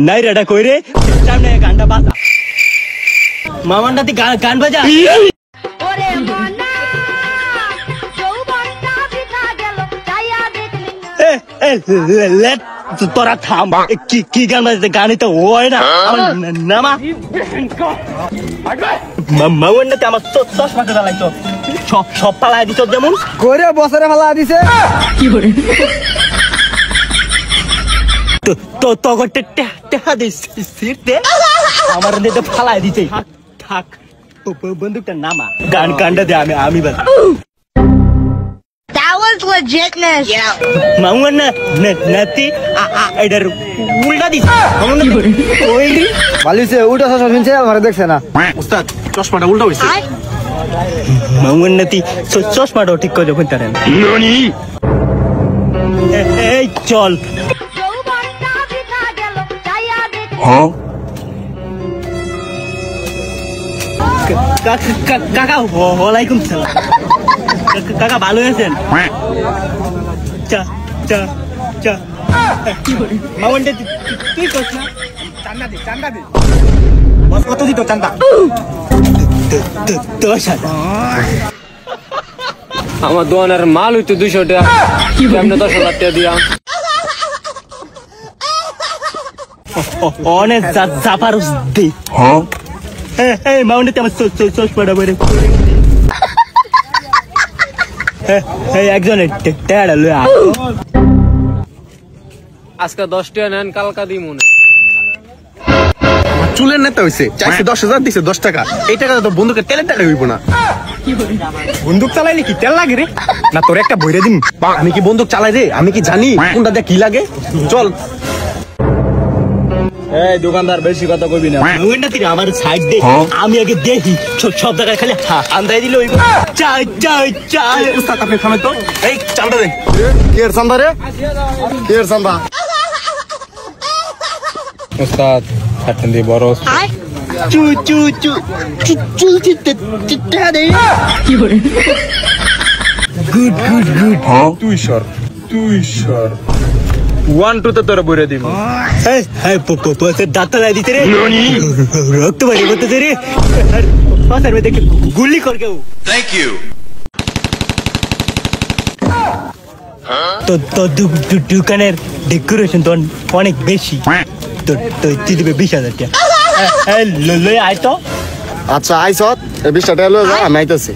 নাই রেডা কই রে সামনে গানটা বাজা মামানটা তুই গান বাজা তোরা থাম কি গান বাজতে গানই তো হয় না নামা মামানটাতে আমার চশমা কেনা লাগতো সব পালাই দিত যেমন করে বছরে ফালা দিছে কি করে তো তগরটা টেহা দিস সিরতে আমার নেতে ফালাই দিতে থাক বন্দুকটা নামা গানটা দে আমি বাজ That was legitness. Yeah. মামুনা নাতি এডার উল্টা দিস ওই বালিছে উল্টা শাসন শুনছে আমার দেখছে না উস্তাদ চশমাটা উল্টা হইছে মামুন নাতি চশমাটাও ঠিক করে যখন তারেন এই চল কাকা ওয়ালাইকুম সালাম কাকা ভালো আছেন চা চা চা মামুনটা তুই করছ না চান্দা দে বস কত দিত চান্দা 10,000 আমার দোকানের মাল হইতো 200 টাকা কেমনে 10,000 টাকা দিয়া অনেক জাপারুস দে এই মাউন্টে আমার সোস পড়া বরে এই একজন টেড়া লয়া আজকে 10 টাকা নেন কালকা দিই মনে চুলের নেতা হইছে চাইছে 10,000 দিছে 10 টাকা এই টাকা তো বন্দুকের তেলের টাকা হইব না বন্দুক চালাইলে কি তেল লাগে রে না তোর একটা বইরে দিন আমি কি বন্দুক চালাই রে আমি কি জানি কোনটা দিয়ে কি লাগে চল এই দোকানদার বেশি কথা কইবি না মাউন্টটা তুই আমার সাইড দে আমি আগে দেখি সব জায়গায় খালি আন্দাই দিলে হইব চা উস্তাদ আপনি থামেন তো এই চান্দা দে কের চান্দা রে কের চান্দা উস্তাদ হাতেন দি বড় চু টেড়া দে কি করে গুড তুই সর 1 2 তে তোরা বইরে দিব হ্যাঁ পোপোতে দাঁত লাই দিতে রে রক্ত বাড়ি করতে রে পাশের মধ্যে গুলি কর কেউ Thank you. তো দোকানের ডেকোরেশন তো অনেক বেশি তো তুই দিবে 20,000 টাকা লই আয় তো আচ্ছা আইছত এই 20 টাকা লয়ে যা আমি আইতাছি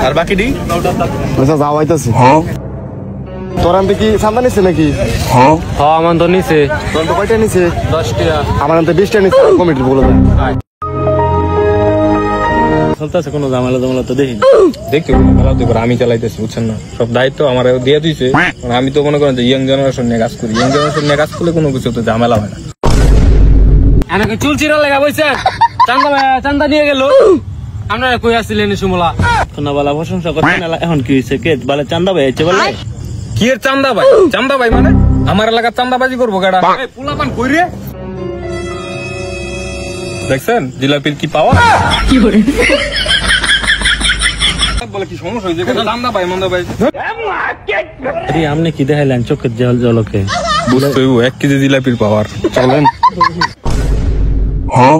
আর বাকি দি আচ্ছা যাও আইতাছি তোর আনতে কি চান্দা নিছে নাকি হ্যাঁ আমার তো নিছে তোর তো কয়টা নিছে 10 টাকা আমার আনতে 20 টাকা নিছে কমিটি বলে দেন চলতেছে কোনো ঝামেলা তো দেখি দেখতে মেলা তো আমি চালাইতেছি বুঝছেন না সব দায়িত্ব আমার দিয়ে দিয়েছে আমি তো মনে করেন যে ইয়াং জেনারেশন নিয়ে কাজ করি ইয়াং জেনারেশন নিয়ে কাজ করলে কোনো কিছু তো ঝামেলা হয় না এনাকে চুল চিরা লাগা বইছে চান্দা নিয়ে গেল আপনারা কই আসছিলেন সুমলা কোনা বালা প্রশংসা করতে না এখন কি হইছে কে বলে চান্দা ভাই আইছে বলে কি এর চান্দা ভাই মানে আমার এলাকার চান্দাবাজি করবো গাড়া এই পোলাপান কই রে দেখছেন জিলাপির কি পাওয়া কি করে বলে কি সমস্যা হইছে কেন চান্দা ভাই মন্দা ভাই আরে আমনে কি দেখাইলেন চোখের জলকে বুঝতে হইব 1 কেজি জিলাপির পাওয়ার চলেন হ্যাঁ